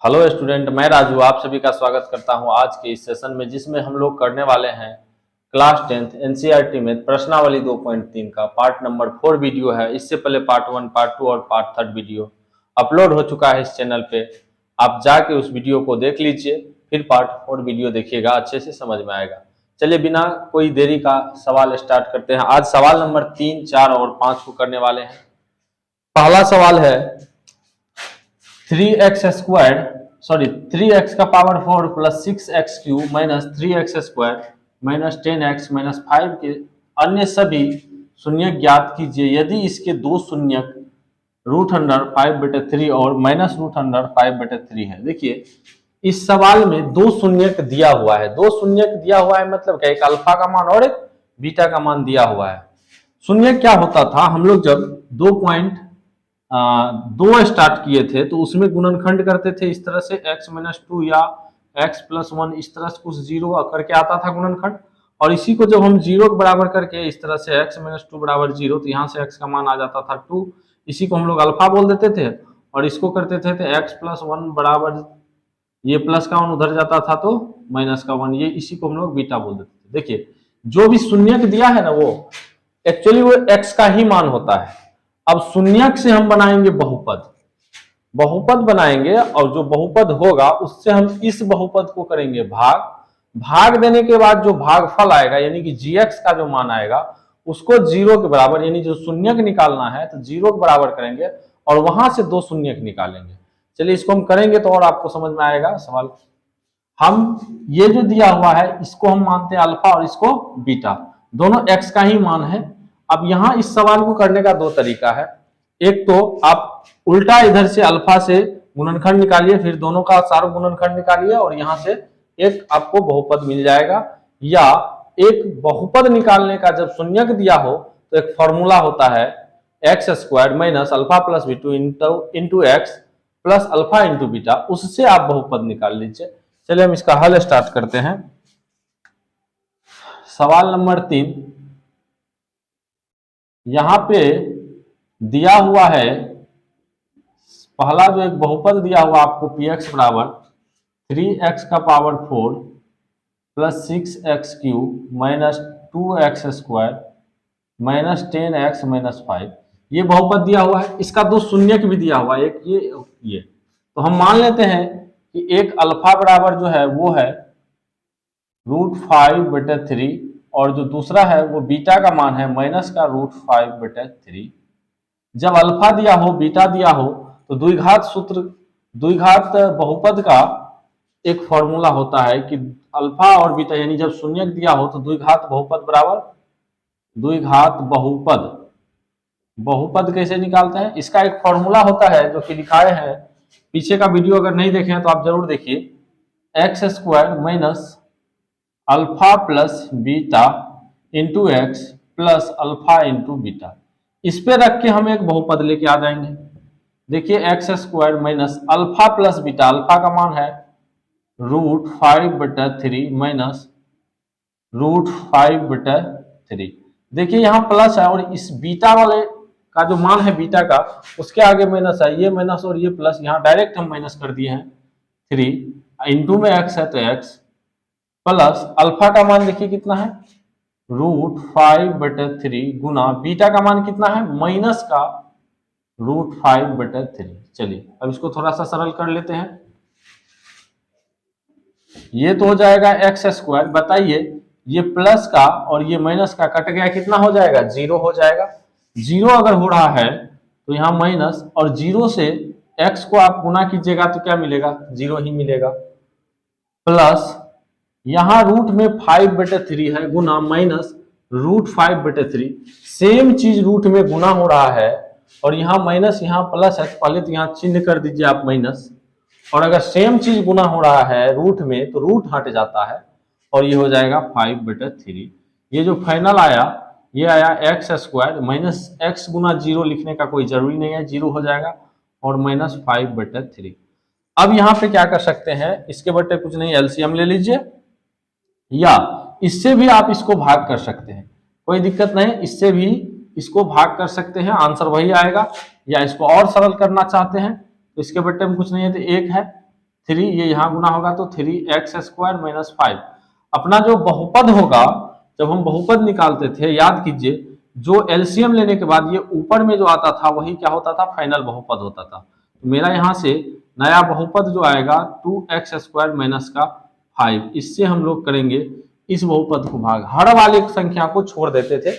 Hello student, मैं राजू आप सभी का स्वागत करता हूं आज के इस सेशन में, जिसमें हम लोग करने वाले हैं क्लास 10th एनसीईआरटी में प्रश्नावली 2.3 का पार्ट नंबर 4 वीडियो है। इससे पहले पार्ट 1, पार्ट 2 और पार्ट 3 वीडियो अपलोड हो चुका है इस चैनल पे। आप जाके उस वीडियो को देख लीजिए, फिर पार्ट 4 वीडियो देखिएगा, अच्छे से समझ में आएगा। चलिए बिना कोई देरी का सवाल स्टार्ट करते हैं। आज सवाल नंबर 3, 4 और 5 को करने वाले हैं। पहला सवाल है 3x का power 4 plus 6x cube minus 3x square minus 10x minus 5 के अन्य सभी शून्यक ज्ञात कीजिए यदि इसके दो शून्यक √5/3 और माइनस √5/3 है। देखिए इस सवाल में दो शून्यक दिया हुआ है। दो शून्यक दिया हुआ है मतलब क्या, एक अल्फा का मान और एक बीटा का मान दिया हुआ है। शून्यक क्या होता था, हम लोग जब 2 स्टार्ट किए थे तो उसमें गुणनखंड करते थे इस तरह से x-2 या x+1, इस तरह से कुछ जीरो करके आता था गुणनखंड। और इसी को जब हम जीरो के बराबर करके इस तरह से x-2 बराबर 0, तो यहाँ से x का मान आ जाता था 2, इसी को हम लोग अल्फा बोल देते थे। और इसको करते थे तो x+1 बराबर, ये प्लस का 1 उधर जाता था तो माइनस का 1, ये इसी को हम लोग बीटा बोल देते थे। देखिए जो भी शून्यक दिया है ना, वो एक्चुअली वो x का ही मान होता है। अब शून्यक से हम बनाएंगे बहुपद बनाएंगे, और जो बहुपद होगा उससे हम इस बहुपद को करेंगे भाग देने के बाद जो भागफल आएगा यानी कि gx का जो मान आएगा उसको 0 के बराबर, यानी जो शून्यक निकालना है तो 0 के बराबर करेंगे और वहां से दो शून्यक निकालेंगे। चलिए इसको हम करेंगे तो और आपको समझ में आएगा सवाल। हम ये जो दिया हुआ है इसको हम मानते हैं अल्फा और इसको बीटा, दोनों x का ही मान है। अब यहाँ इस सवाल को करने का दो तरीका है। एक तो आप उल्टा इधर से अल्फा से गुणनखंड निकालिए, फिर दोनों का सारा गुणनखंड निकालिए और यहाँ से एक आपको बहुपद मिल जाएगा। या एक बहुपद निकालने का जब शून्यक दिया हो तो एक फॉर्मूला होता है x² minus alpha plus b2 into x plus alpha into beta, उससे आप बहुपद निकाल लीजिए। चलिए हम इसका हल स्टार्ट करते हैं। सवाल नंबर 3, यहां पे दिया हुआ है पहला जो एक बहुपद दिया हुआ आपको px बराबर 3x का power 4 plus 6x cube minus 2x square minus 10x minus 5, ये बहुपद दिया हुआ है। इसका दो शून्यक भी दिया हुआ है, एक ये। तो हम मान लेते हैं कि एक अल्फा बराबर जो है वो है √5/3 और जो दूसरा है वो बीटा का मान है माइनस का √5/3। जब अल्फा दिया हो बीटा दिया हो तो द्विघात बहुपद का एक फॉर्मूला होता है कि अल्फा और बीटा, यानी जब शून्यक दिया हो तो द्विघात बहुपद बराबर द्विघात बहुपद कैसे निकालते हैं, इसका एक फॉर्मूला होता है जो कि दिखाए हैं। पीछे का वीडियो अगर नहीं देखे हैं तो आप जरूर देखिए। x² minus alpha plus beta into x plus alpha into beta, इस पे रख के हम एक बहुपद लेके आ जाएंगे। देखिए x² minus alpha plus beta, alpha का मान है √5/3 माइनस √5/3। देखिए यहाँ प्लस है और इस बीटा वाले का जो मान है बीटा का उसके आगे माइनस है, ये माइनस और ये प्लस, यहाँ डायरेक्ट हम माइनस कर दिए हैं 3, इंटू में x है तो x प्लस अल्फा का मान देखिए कितना है √5/3 गुना बीटा का मान कितना है माइनस का √5/3। चलिए अब इसको थोड़ा सा सरल कर लेते हैं। ये तो हो जाएगा x², बताइए ये प्लस का और ये माइनस का कट गया, कितना हो जाएगा 0 हो जाएगा। 0 अगर हो रहा है तो यहाँ माइनस, और 0 से x को आप गुना कीजिएगा तो क्या मिलेगा 0 ही मिलेगा, प्लस यहाँ रूट में 5/3 है गुना माइनस √5/3। सेम चीज रूट में गुना हो रहा है और यहाँ माइनस यहाँ प्लस है, पहले तो यहाँ चिन्ह कर दीजिए आप माइनस, और अगर सेम चीज गुना हो रहा है रूट में तो रूट हट जाता है और ये हो जाएगा 5/3। ये जो फाइनल आया ये आया x² माइनस x गुना 0 लिखने का कोई जरूरी नहीं है, 0 हो जाएगा और माइनस 5/3। अब यहाँ पे क्या कर सकते हैं, इसके बट्टे कुछ नहीं, एलसीएम ले लीजिए या इससे भी आप इसको भाग कर सकते हैं, कोई दिक्कत नहीं, इससे भी इसको भाग कर सकते हैं, आंसर वही आएगा। या इसको और सरल करना चाहते हैं तो इसके बट्टे में कुछ नहीं है तो 1 है, 3, ये यहाँ गुना होगा तो 3x² माइनस 5। अपना जो बहुपद होगा, जब हम बहुपद निकालते थे, याद कीजिए, जो एलसीएम लेने के बाद ये ऊपर में जो आता था वही क्या होता था, फाइनल बहुपद होता था। तो मेरा यहाँ से नया बहुपद जो आएगा 2x² माइनस का 5, इससे हम लोग करेंगे इस बहुपद को भाग, हर वाली संख्या को छोड़ देते थे,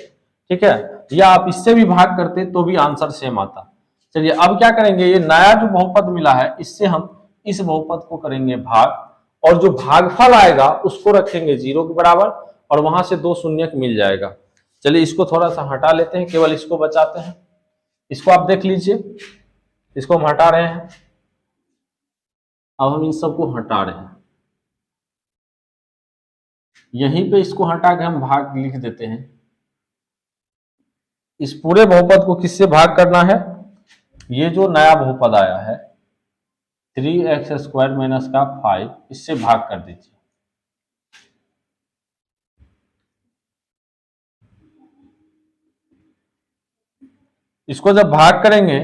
ठीक है, या आप इससे भी भाग करते तो भी आंसर सेम आता। चलिए अब क्या करेंगे, ये नया जो बहुपद मिला है इससे हम इस बहुपद को करेंगे भाग, और जो भागफल आएगा उसको रखेंगे 0 के बराबर, और वहां से 2 शून्य मिल जाएगा। चलिए इसको थोड़ा सा हटा लेते हैं, केवल इसको बचाते हैं। इसको आप देख लीजिए, इसको हम हटा रहे हैं। अब हम इन सबको हटा रहे हैं, यहीं पे इसको हटा के हम भाग लिख देते हैं। इस पूरे बहुपद को किससे भाग करना है, ये जो नया बहुपद आया है 3x² माइनस का 5, इससे भाग कर दीजिए। इसको जब भाग करेंगे,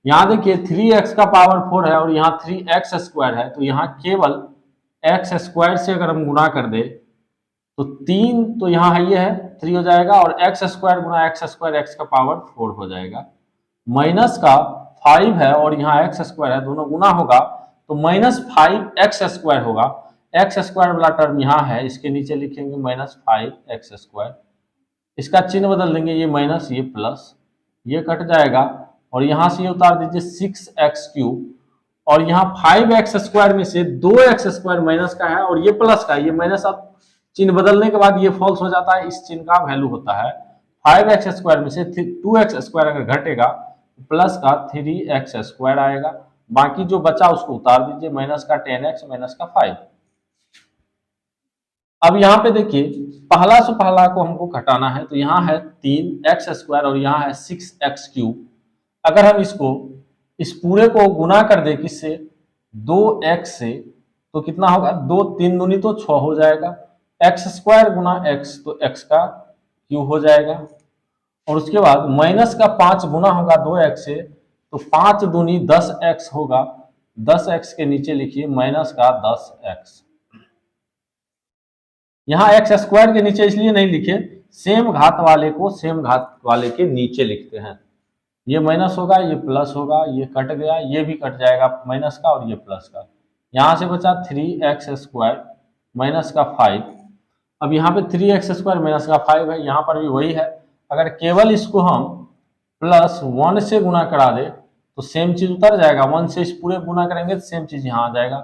यहां देखिए 3x का पावर 4 है और यहाँ 3x² है, तो यहाँ केवल x² से अगर हम गुणा कर दे तो 3 तो यहाँ है, ये है 3 हो जाएगा, और x² गुणा x² x का पावर 4 हो जाएगा, माइनस का 5 है और यहाँ x² है, दोनों गुना होगा तो -5x² होगा। x² वाला टर्म यहाँ है, इसके नीचे लिखेंगे -5x², इसका चिन्ह बदल देंगे, ये माइनस ये प्लस, ये कट जाएगा, और यहां से ये उतार दीजिए 6x³ और यहाँ 5x² में से 2x² माइनस का है और ये प्लस का, ये माइनस, अब चिन्ह बदलने के बाद ये फॉल्स हो जाता है, इस चिन्ह का वैल्यू होता है 5x² में से 2x² अगर घटेगा प्लस का 3x² आएगा, बाकी जो बचा उसको उतार दीजिए, माइनस का 10x माइनस का 5। अब यहाँ पे देखिए पहला से पहला को हमको घटाना है, तो यहाँ है 3x² और यहाँ है 6x³। अगर हम इसको इस पूरे को गुना कर दे किससे, 2x से, तो कितना होगा, 2 3 दूनी तो 6 हो जाएगा, x² गुना x तो x का क्यूब हो जाएगा, और उसके बाद माइनस का 5 गुना होगा 2x से, तो 5 दूनी 10x होगा, 10x के नीचे लिखिए माइनस का 10x। यहाँ x² के नीचे इसलिए नहीं लिखे, सेम घात वाले को सेम घात वाले के नीचे लिखते हैं। ये माइनस होगा, ये प्लस होगा, ये कट गया, ये भी कट जाएगा माइनस का और ये प्लस का, यहाँ से बचा 3x² माइनस का 5। अब यहाँ पे 3x² माइनस का 5 है, यहाँ पर भी वही है। अगर केवल इसको हम +1 से गुना करा दे तो सेम चीज उतर जाएगा, 1 से इस पूरे गुना करेंगे तो सेम चीज यहाँ आ जाएगा,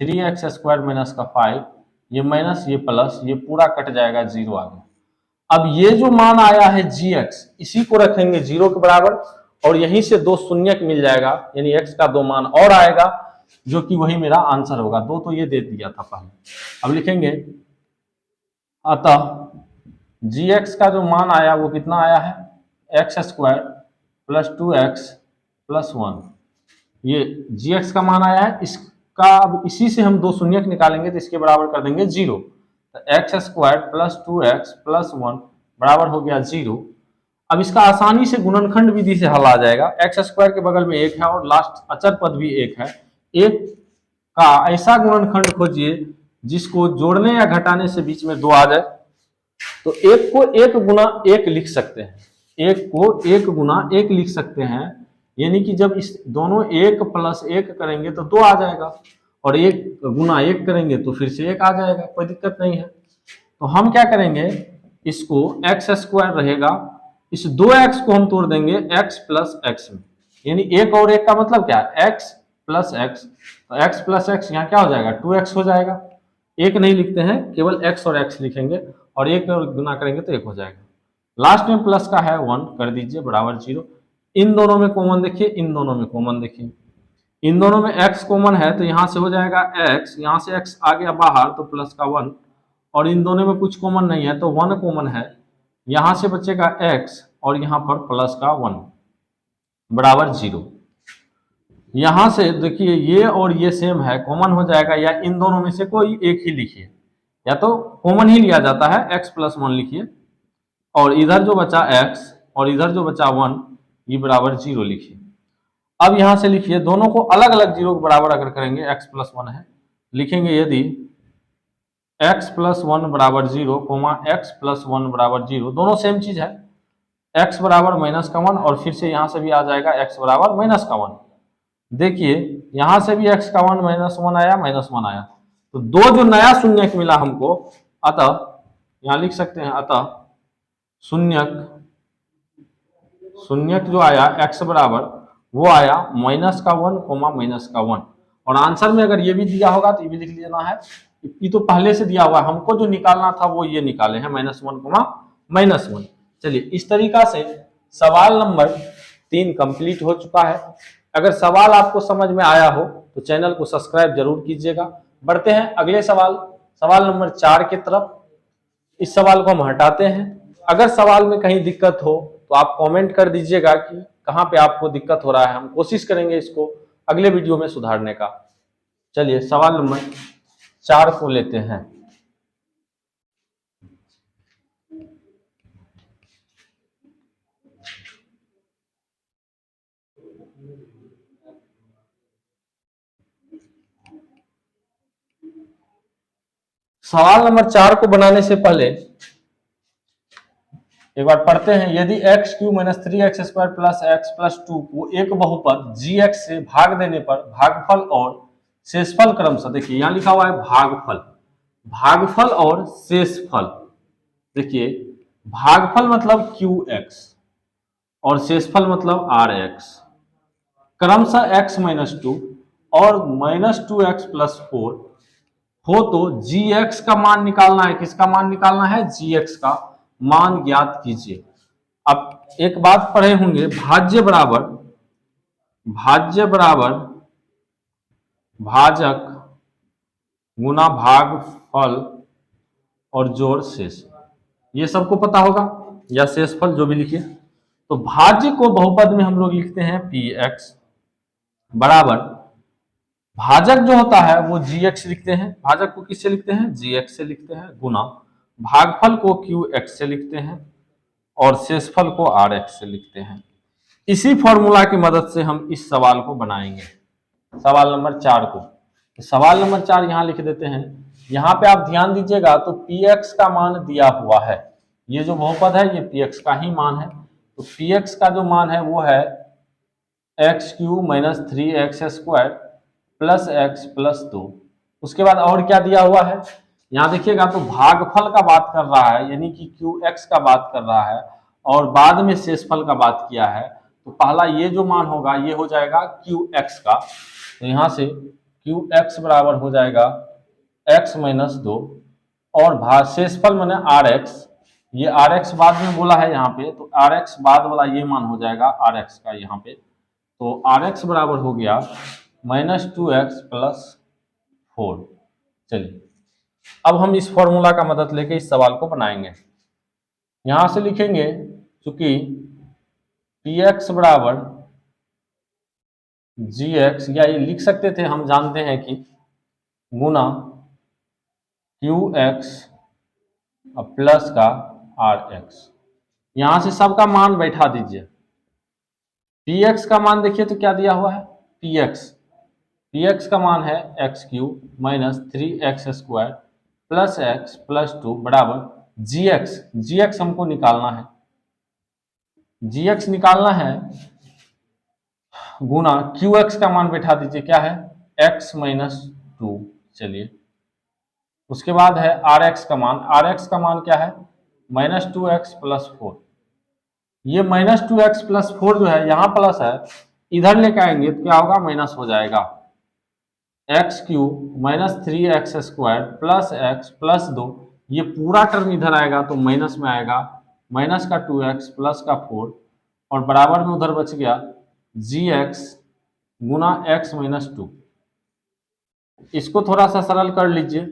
3x² माइनस का 5, ये माइनस ये प्लस, ये पूरा कट जाएगा, 0 आ गया। अब ये जो मान आया है gx, इसी को रखेंगे 0 के बराबर, और यहीं से 2 शून्य मिल जाएगा, यानी x का 2 मान और आएगा, जो कि वही मेरा आंसर होगा। 2 तो ये दे दिया था पहले। अब लिखेंगे अतः gx का जो मान आया वो कितना आया है, x² + 2x + 1, ये gx का मान आया है। इसका अब इसी से हम 2 शून्य निकालेंगे तो इसके बराबर कर देंगे 0, तो x² + 2x + 1 बराबर हो गया 0। अब इसका आसानी से गुणनखंड विधि से हल आ जाएगा, x² के बगल में 1 है और लास्ट अचर पद भी 1 है, एक का ऐसा गुणनखंड खोजिए जिसको जोड़ने या घटाने से बीच में 2 आ जाए। तो 1 को 1 गुना 1 लिख सकते हैं, 1 को 1 गुना 1 लिख सकते हैं, यानी कि जब इस दोनों 1 + 1 करेंगे तो 2 आ जाएगा, और 1 गुना 1 करेंगे तो फिर से 1 आ जाएगा, कोई दिक्कत नहीं है। तो हम क्या करेंगे, इसको x² रहेगा, इस 2x को हम तोड़ देंगे x + x में, यानी 1 और 1 का मतलब क्या है, x + x, तो x + x यहाँ क्या हो जाएगा, 2x हो जाएगा। 1 नहीं लिखते हैं, केवल x और x लिखेंगे, और 1 और गुना करेंगे तो 1 हो जाएगा। लास्ट में प्लस का है 1 कर दीजिए बराबर 0। इन दोनों में कॉमन देखिए, इन दोनों में कॉमन देखिए, इन दोनों में x कॉमन है तो यहाँ से हो जाएगा x, यहाँ से x आ गया बाहर तो प्लस का 1, और इन दोनों में कुछ कॉमन नहीं है तो 1 कॉमन है, यहाँ से बचेगा x और यहाँ पर प्लस का 1 बराबर 0। यहाँ से देखिए ये और ये सेम है, कॉमन हो जाएगा, या इन दोनों में से कोई एक ही लिखिए, या तो कॉमन ही लिया जाता है, x + 1 लिखिए, और इधर जो बचा x और इधर जो बचा 1 ये बराबर 0 लिखिए। अब यहां से लिखिए, दोनों को अलग अलग जीरो के बराबर अगर करेंगे, x प्लस 1 है, लिखेंगे यदि x प्लस 1 बराबर 0, x प्लस 1 बराबर 0, दोनों सेम चीज है, x बराबर माइनस का 1, और फिर से यहां से भी आ जाएगा x बराबर माइनस का 1। देखिए यहां से भी x का 1 माइनस 1 आया, माइनस 1 आया, तो दो जो नया शून्यक मिला हमको, अतः यहां लिख सकते हैं, अतः शून्यक जो आया x बराबर वो आया माइनस का 1 कोमा माइनस का 1। और आंसर में अगर ये भी दिया होगा तो ये भी लिख लेना है, ये तो पहले से दिया हुआ है, हमको जो निकालना था वो ये निकाले हैं, माइनस 1 कोमा माइनस 1। चलिए इस तरीका से सवाल नंबर 3 कंप्लीट हो चुका है। अगर सवाल आपको समझ में आया हो तो चैनल को सब्सक्राइब जरूर कीजिएगा। बढ़ते हैं अगले सवाल नंबर 4 की तरफ। इस सवाल को हम हटाते हैं। अगर सवाल में कहीं दिक्कत हो तो आप कमेंट कर दीजिएगा कि कहाँ पे आपको दिक्कत हो रहा है, हम कोशिश करेंगे इसको अगले वीडियो में सुधारने का। चलिए सवाल नंबर 4 को लेते हैं। सवाल नंबर 4 को बनाने से पहले एक बार पढ़ते हैं। यदि x Q minus 3x square plus x plus 2 को एक बहुपद gx से भाग देने पर भागफल और शेषफल क्रमशः, देखिए यहां लिखा हुआ है भागफल और शेषफल। देखिए भागफल मतलब qx और शेषफल मतलब rx, क्रमशः x माइनस 2 और माइनस 2x प्लस 4 हो तो gx का मान निकालना है। किसका मान निकालना है? gx का मान ज्ञात कीजिए। अब एक बात पढ़े होंगे, भाज्य बराबर भाजक गुना भागफल और जोड़ शेष, ये सबको पता होगा, या शेषफल जो भी लिखिए। तो भाज्य को बहुपद में हम लोग लिखते हैं px बराबर, भाजक जो होता है वो gx लिखते हैं, भाजक को किससे लिखते हैं? gx से लिखते हैं, गुना भागफल को qx से लिखते हैं और शेषफल को rx से लिखते हैं। इसी फॉर्मूला की मदद से हम इस सवाल को बनाएंगे, सवाल नंबर 4 को। तो सवाल नंबर 4 यहां लिख देते हैं। यहां पे आप ध्यान दीजिएगा तो px का मान दिया हुआ है, ये जो बहुपद है ये px का ही मान है। तो px का जो मान है वो है x Q minus 3x square plus x plus 2। उसके बाद और क्या दिया हुआ है यहाँ देखिएगा, तो भागफल का बात कर रहा है, यानी कि qx का बात कर रहा है, और बाद में शेषफल का बात किया है। तो पहला ये जो मान होगा ये हो जाएगा qx का, तो यहाँ से qx बराबर हो जाएगा x माइनस 2 और शेषफल माने rx, ये rx बाद में बोला है यहाँ पे, तो rx बाद वाला ये मान हो जाएगा rx का यहाँ पे। तो rx बराबर हो गया माइनस 2x प्लस 4। चलिए अब हम इस फॉर्मूला का मदद लेके इस सवाल को बनाएंगे। यहां से लिखेंगे चूंकि px बराबर gx, या ये लिख सकते थे, हम जानते हैं कि गुना qx प्लस का rx, यहां से सबका मान बैठा दीजिए। px का मान देखिए तो क्या दिया हुआ है, px का मान है x cube minus 3x square plus x plus 2 बराबर gx हमको निकालना है, gx निकालना है गुना qx का मान बैठा दीजिए, क्या है x माइनस 2। चलिए उसके बाद है rx का मान क्या है माइनस 2x प्लस 4। ये माइनस 2x प्लस 4 जो है यहाँ प्लस है, इधर लेके आएंगे तो क्या होगा, माइनस हो जाएगा। X cube minus 3x square plus x plus 2, ये पूरा टर्म इधर आएगा तो माइनस में आएगा, माइनस का 2x प्लस का 4 और बराबर में उधर बच गया gx गुना x माइनस 2। इसको थोड़ा सा सरल कर लीजिए,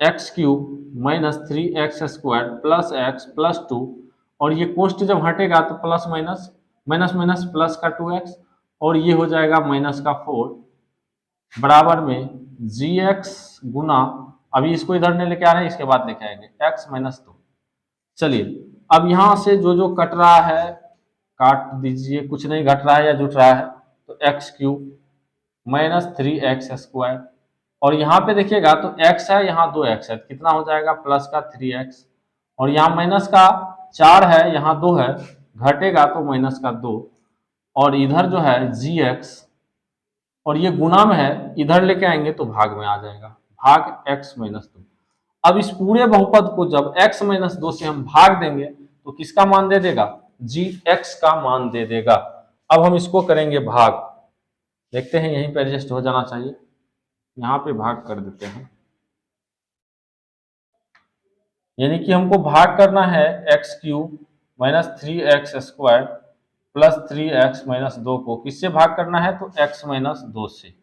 x cube minus 3x square plus x plus 2, और ये कोष्ट जब हटेगा तो plus minus minus minus plus का 2x और ये हो जाएगा माइनस का 4 बराबर में gx गुना, अभी इसको इधर नहीं लेके आ रहे हैं, इसके बाद लेके आएंगे x माइनस 2। चलिए अब यहां से जो जो कट रहा है काट दीजिए, कुछ नहीं घट रहा है या जुट रहा है, तो एक्स क्यूब माइनस 3x²। और यहाँ पे देखिएगा तो x है, यहाँ 2x है, कितना हो जाएगा प्लस का 3x। और यहाँ माइनस का 4 है, यहाँ 2 है, घटेगा तो माइनस का 2। और इधर जो है gx, और ये गुना में है, इधर लेके आएंगे तो भाग में आ जाएगा, भाग x-2। अब इस पूरे बहुपद को जब x-2 से हम भाग देंगे तो किसका मान दे देगा, gx का मान दे देगा। अब हम इसको करेंगे भाग, देखते हैं यहीं पे एडजस्ट हो जाना चाहिए, यहाँ पे भाग कर देते हैं। यानी कि हमको भाग करना है x³ minus 3x² plus 3x-2 को किससे भाग करना है, तो x-2 से,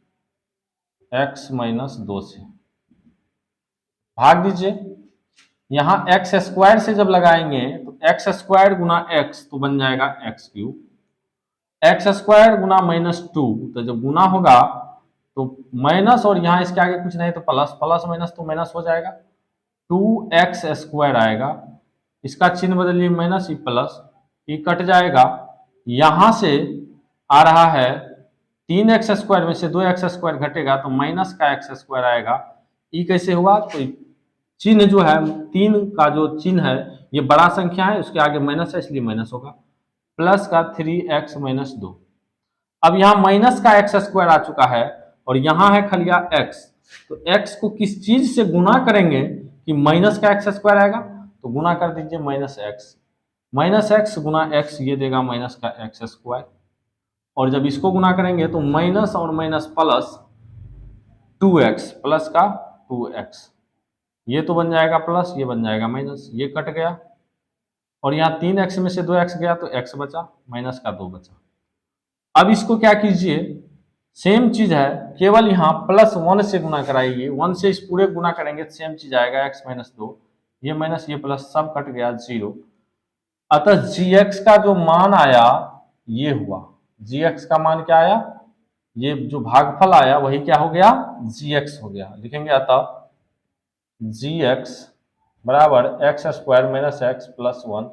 x-2 से भाग दीजिए। यहाँ x² से जब लगाएंगे तो x² गुना x तो बन जाएगा x³, x² गुना -2 तो जब गुना होगा तो माइनस, और यहाँ इसके आगे कुछ नहीं तो प्लस, प्लस माइनस तो माइनस हो जाएगा, 2x² आएगा, इसका चिन्ह बदलिए माइनस, ई प्लस, ई कट जाएगा। यहां से आ रहा है 3x² में से 2x² घटेगा तो माइनस का x² आएगा, ई कैसे हुआ, तो चिन्ह जो है 3 का जो चिन्ह है ये बड़ा संख्या है, उसके आगे माइनस है इसलिए माइनस होगा, प्लस का 3x-2। अब यहाँ माइनस का x² आ चुका है और यहाँ है खलिया x, तो x को किस चीज से गुना करेंगे कि माइनस का x² आएगा, तो गुना कर दीजिए माइनस x गुना x, ये देगा माइनस का x²। और जब इसको गुना करेंगे तो माइनस और माइनस प्लस 2x, प्लस का 2x, ये तो बन जाएगा प्लस, ये बन जाएगा माइनस, ये कट गया। और यहाँ 3x में से 2x गया तो x बचा, माइनस का 2 बचा। अब इसको क्या कीजिए, सेम चीज है, केवल यहाँ +1 से गुना कराइए, 1 से इस पूरे गुना करेंगे तो सेम चीज आएगा x-2, ये माइनस ये प्लस सब कट गया 0। अतः gx का जो मान आया ये हुआ, gx का मान क्या आया, ये जो भागफल आया वही क्या हो गया, gx हो गया। लिखेंगे अतः gx बराबर x² minus x plus 1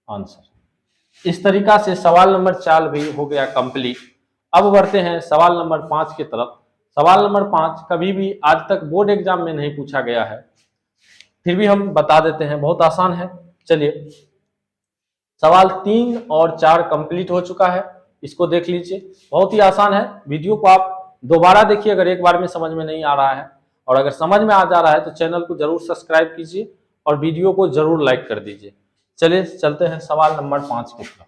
answer. इस तरीका से सवाल नंबर 4 भी हो गया कंप्लीट। अब बढ़ते हैं सवाल नंबर 5 की तरफ। सवाल नंबर 5 कभी भी आज तक बोर्ड एग्जाम में नहीं पूछा गया है, फिर भी हम बता देते हैं, बहुत आसान है। चलिए, सवाल 3 और 4 कंप्लीट हो चुका है, इसको देख लीजिए, बहुत ही आसान है। वीडियो को आप दोबारा देखिए अगर एक बार में समझ में नहीं आ रहा है, और अगर समझ में आ जा रहा है तो चैनल को जरूर सब्सक्राइब कीजिए और वीडियो को जरूर लाइक कर दीजिए। चलिए चलते हैं सवाल नंबर 5 की तरफ।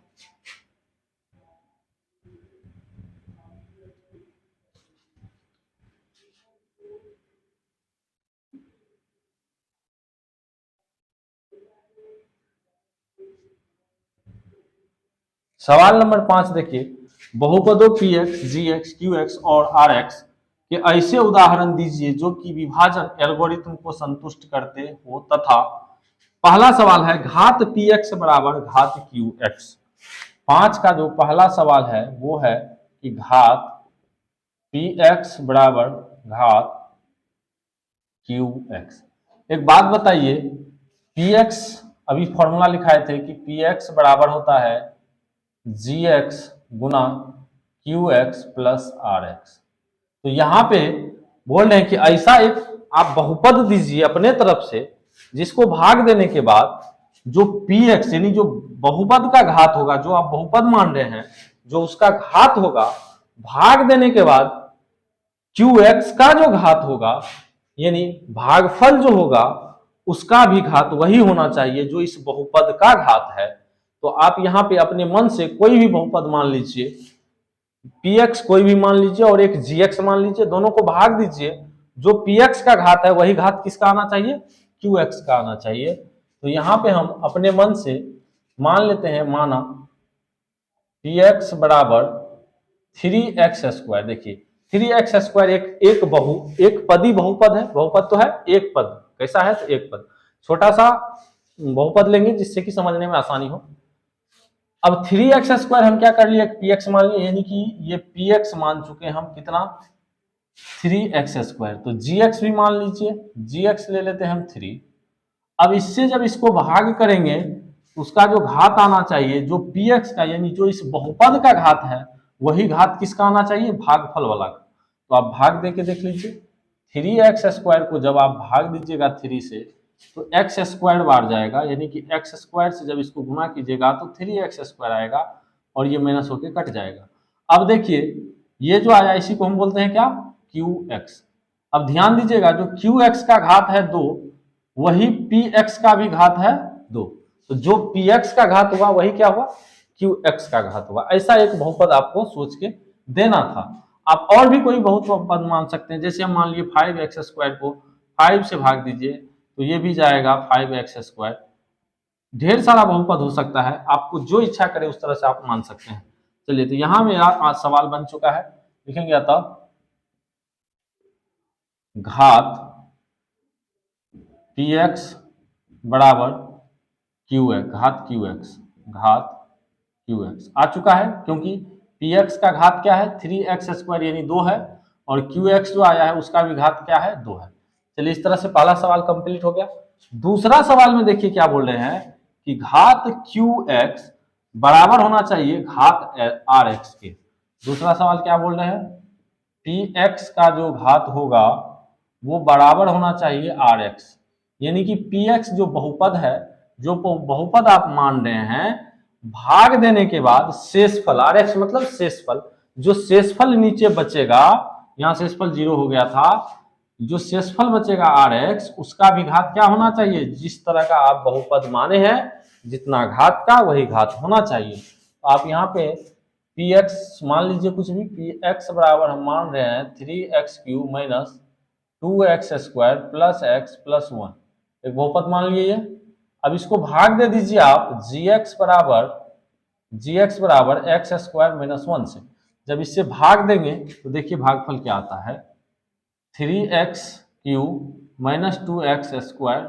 सवाल नंबर 5 देखिए, बहुपदों px, gx, qx और rx के ऐसे उदाहरण दीजिए जो कि विभाजन एल्गोरिथम को संतुष्ट करते हो, तथा पहला सवाल है घात px बराबर घात qx। 5 का जो पहला सवाल है वो है कि घात px बराबर घात qx। एक बात बताइए, px अभी फॉर्मूला लिखाए थे कि px बराबर होता है gx गुना qx प्लस rx। तो यहाँ पे बोल रहे हैं कि ऐसा एक आप बहुपद दीजिए अपने तरफ से, जिसको भाग देने के बाद जो px यानी जो बहुपद का घात होगा, जो आप बहुपद मान रहे हैं, जो उसका घात होगा, भाग देने के बाद qx का जो घात होगा यानी भागफल जो होगा उसका भी घात वही होना चाहिए जो इस बहुपद का घात है। तो आप यहाँ पे अपने मन से कोई भी बहुपद मान लीजिए, px कोई भी मान लीजिए और एक gx मान लीजिए, दोनों को भाग दीजिए, जो px का घात है वही घात किसका आना चाहिए, qx का आना चाहिए। तो यहाँ पे हम अपने मन से मान लेते हैं, माना px बराबर 3x²। देखिए 3x² एक पदी बहुपद है, बहुपद तो है एक पद, कैसा है तो एक पद, छोटा सा बहुपद लेंगे जिससे कि समझने में आसानी हो। अब 3x² हम क्या कर लिए, px मान लिए, यानी कि ये px मान चुके हैं हम कितना 3x²। तो gx भी मान लीजिए, gx ले लेते हैं हम 3। अब इससे जब इसको भाग करेंगे उसका जो घात आना चाहिए जो px का यानी जो इस बहुपद का घात है वही घात किसका आना चाहिए, भागफल वाला का। तो आप भाग दे के देख लीजिए, 3x² को जब आप भाग दीजिएगा 3 से तो x² बार जाएगा, यानी कि x² से जब इसको गुना कीजिएगा तो 3x² आएगा और ये माइनस होके कट जाएगा। अब देखिए ये जो आया इसी को हम बोलते हैं क्या, qx। अब ध्यान दीजिएगा जो qx का घात है 2 वही px का भी घात है 2, तो जो px का घात हुआ वही क्या हुआ, qx का घात हुआ। ऐसा एक बहुपद आपको सोच के देना था। आप और भी कोई बहुपद मान सकते हैं, जैसे हम मान लिए 5x² को 5 से भाग दीजिए तो ये भी जाएगा 5x²। ढेर सारा बहुपद हो सकता है, आपको जो इच्छा करे उस तरह से आप मान सकते हैं। चलिए तो यहां मेरा आज सवाल बन चुका है, लिखेंगे अतः घात px बराबर qx, घात qx आ चुका है, क्योंकि px का घात क्या है 3x² यानी 2 है, और qx जो आया है उसका भी घात क्या है 2 है। चलिए इस तरह से पहला सवाल कंप्लीट हो गया। दूसरा सवाल में देखिए क्या बोल रहे हैं कि घात qx बराबर होना चाहिए घात rx के। दूसरा सवाल क्या बोल रहे हैं, px का जो घात होगा वो बराबर होना चाहिए rx, यानी कि px जो बहुपद है, जो बहुपद आप मान रहे हैं, भाग देने के बाद शेषफल rx मतलब शेषफल, जो शेषफल नीचे बचेगा, यहां शेषफल 0 हो गया था, जो शेषफल बचेगा rx उसका भी घात क्या होना चाहिए, जिस तरह का आप बहुपद माने हैं जितना घात का वही घात होना चाहिए। तो आप यहाँ पे px मान लीजिए कुछ भी, px बराबर हम मान रहे हैं 3x³ minus 2x² plus x plus 1, एक बहुपद मान लिए। अब इसको भाग दे दीजिए आप gx बराबर x² माइनस 1 से। जब इससे भाग देंगे तो देखिए भागफल क्या आता है, 3x³ minus 2x²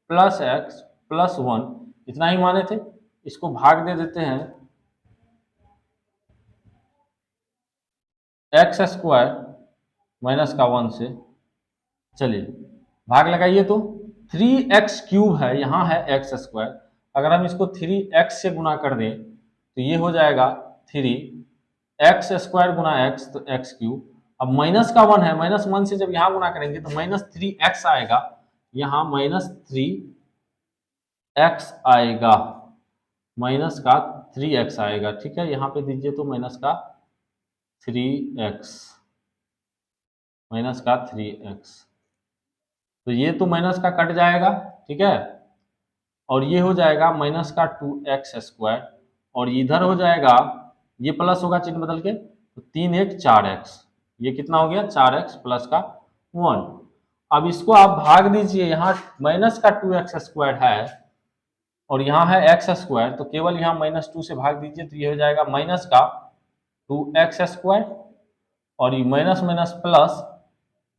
plus x plus 1, इतना ही माने थे। इसको भाग दे देते हैं x² माइनस का 1 से। चलिए भाग लगाइए तो 3x³ है, यहाँ है x², अगर हम इसको 3x से गुना कर दें तो ये हो जाएगा 3x² गुना x तो x³। अब माइनस का 1 है, माइनस 1 से जब यहाँ गुना करेंगे तो माइनस 3x आएगा, यहाँ माइनस 3x आएगा, माइनस का 3x आएगा। ठीक है, यहाँ पे दीजिए तो माइनस का 3x, माइनस का 3x, तो ये तो माइनस का कट जाएगा, ठीक है, और ये हो जाएगा माइनस का 2x², और इधर हो जाएगा, ये प्लस होगा चिन्ह बदल के, तो 3 1 4x, ये कितना हो गया 4x प्लस का 1। अब इसको आप भाग दीजिए, यहाँ माइनस का 2x² है और यहाँ है x², तो केवल यहाँ -2 से भाग दीजिए तो ये हो जाएगा माइनस का 2x², और ये माइनस माइनस प्लस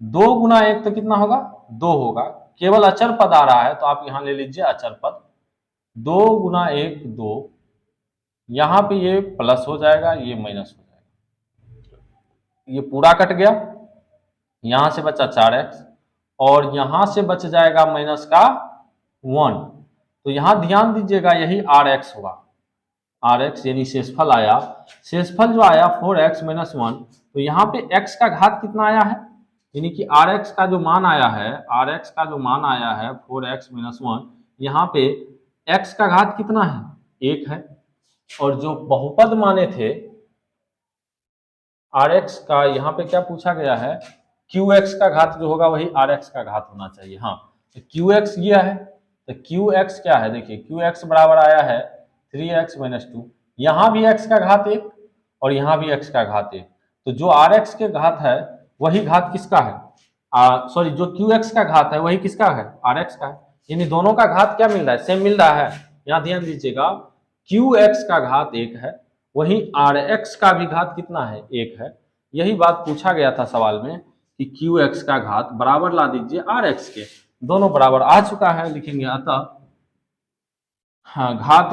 2 गुना 1 तो कितना होगा 2 होगा, केवल अचर पद आ रहा है तो आप यहाँ ले लीजिए अचर पद, 2 गुना 1 2, यहाँ पे ये प्लस हो जाएगा, ये माइनस हो जाएगा, ये पूरा कट गया, यहाँ से बचा 4x और यहाँ से बच जाएगा माइनस का 1। तो यहाँ ध्यान दीजिएगा यही rx होगा, rx यानी शेषफल आया, शेषफल जो आया 4x माइनस 1, तो यहाँ पे x का घात कितना आया है, यानी कि rx का जो मान आया है, rx का जो मान आया है 4x माइनस 1, यहाँ पे x का घात कितना है 1 है, और जो बहुपद माने थे rx का, यहाँ पे क्या पूछा गया है, qx का घात जो होगा वही rx का घात होना चाहिए। हाँ तो qx ये है, तो qx क्या है, देखिए qx बराबर आया है 3x माइनस 2, यहाँ भी x का घात 1 और यहाँ भी x का घात 1, तो जो rx के घात है वही घात किसका है, सॉरी जो qx का घात है वही किसका है rx का है, यानी दोनों का घात क्या मिल रहा है, सेम मिल रहा है। यहाँ ध्यान दीजिएगा qx का घात 1 है, वही rx का भी घात कितना है 1 है। यही बात पूछा गया था सवाल में कि qx का घात बराबर ला दीजिए rx के, दोनों बराबर आ चुका है, लिखेंगे अतः हाँ घात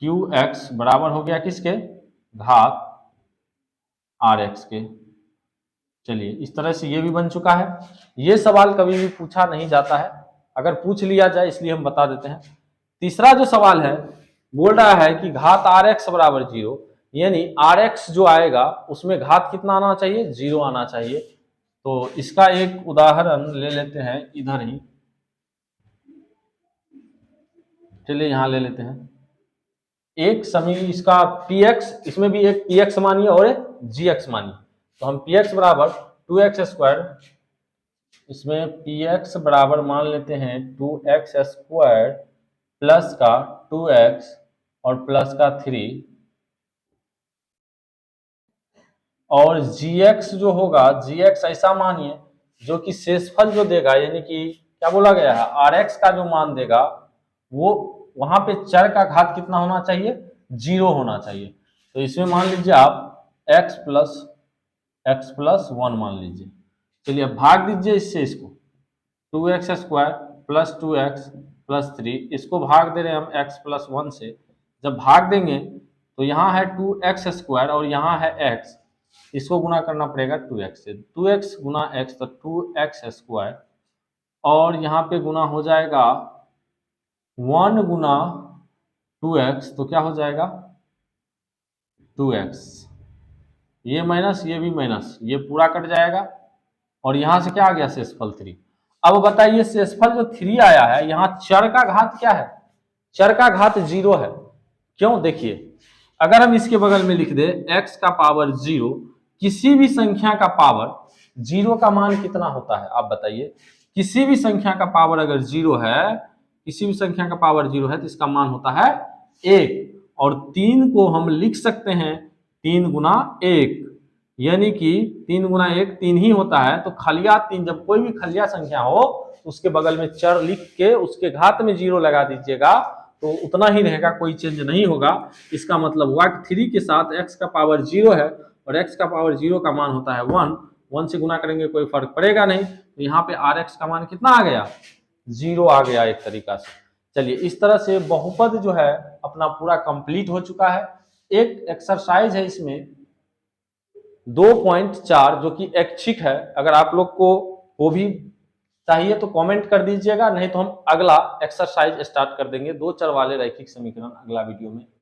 qx बराबर हो गया किसके, घात rx के। चलिए इस तरह से ये भी बन चुका है। ये सवाल कभी भी पूछा नहीं जाता है, अगर पूछ लिया जाए इसलिए हम बता देते हैं। तीसरा जो सवाल है बोल रहा है कि घात Rx बराबर 0, यानी Rx जो आएगा उसमें घात कितना आना चाहिए, 0 आना चाहिए। तो इसका एक उदाहरण ले लेते हैं इधर ही, चलिए यहां ले लेते हैं एक समी इसका px, इसमें भी एक px मानिए और एक gx मानिए। तो हम px बराबर 2x², इसमें px बराबर मान लेते हैं 2x² प्लस का 2x और प्लस का 3, और gx जो होगा, gx ऐसा मानिए जो कि शेषफल जो देगा, यानी कि क्या बोला गया है, rx का जो मान देगा वो वहां पे चर का घात कितना होना चाहिए, 0 होना चाहिए। तो इसमें मान लीजिए आप x प्लस 1 मान लीजिए। चलिए अब भाग दीजिए इससे इसको, 2x² प्लस 2x प्लस 3, इसको भाग दे रहे हैं हम x प्लस 1 से। जब भाग देंगे तो यहाँ है 2x² और यहाँ है x, इसको गुना करना पड़ेगा 2x से, 2x गुना x तो 2x², और यहाँ पे गुना हो जाएगा 1 गुना 2x, तो क्या हो जाएगा 2x, ये माइनस ये भी माइनस, ये पूरा कट जाएगा, और यहां से क्या आ गया शेषफल 3। अब बताइए शेषफल जो 3 आया है, यहाँ चर का घात क्या है, चर का घात 0 है। क्यों, देखिए अगर हम इसके बगल में लिख दे x का पावर 0, किसी भी संख्या का पावर 0 का मान कितना होता है, आप बताइए। किसी भी संख्या का पावर अगर 0 है, किसी भी संख्या का पावर 0 है तो इसका मान होता है 1, और 3 को हम लिख सकते हैं 3 गुना 1, यानी कि 3 गुना 1 3 ही होता है। तो खलिया 3, जब कोई भी खलिया संख्या हो उसके बगल में चर लिख के उसके घात में 0 लगा दीजिएगा, तो उतना ही रहेगा, कोई चेंज नहीं होगा। इसका मतलब हुआ कि 3 के साथ x का पावर 0 है, और x का पावर 0 का मान होता है 1 से गुना करेंगे कोई फर्क पड़ेगा नहीं। तो यहाँ पे Rx का मान कितना आ गया, 0 आ गया एक तरीका से। चलिए इस तरह से बहुपद जो है अपना पूरा कंप्लीट हो चुका है। एक एक्सरसाइज है इसमें 2.4 जो कि ऐच्छिक है, अगर आप लोग को वो भी चाहिए तो कमेंट कर दीजिएगा, नहीं तो हम अगला एक्सरसाइज स्टार्ट कर देंगे 2 चर वाले रैखिक समीकरण अगला वीडियो में।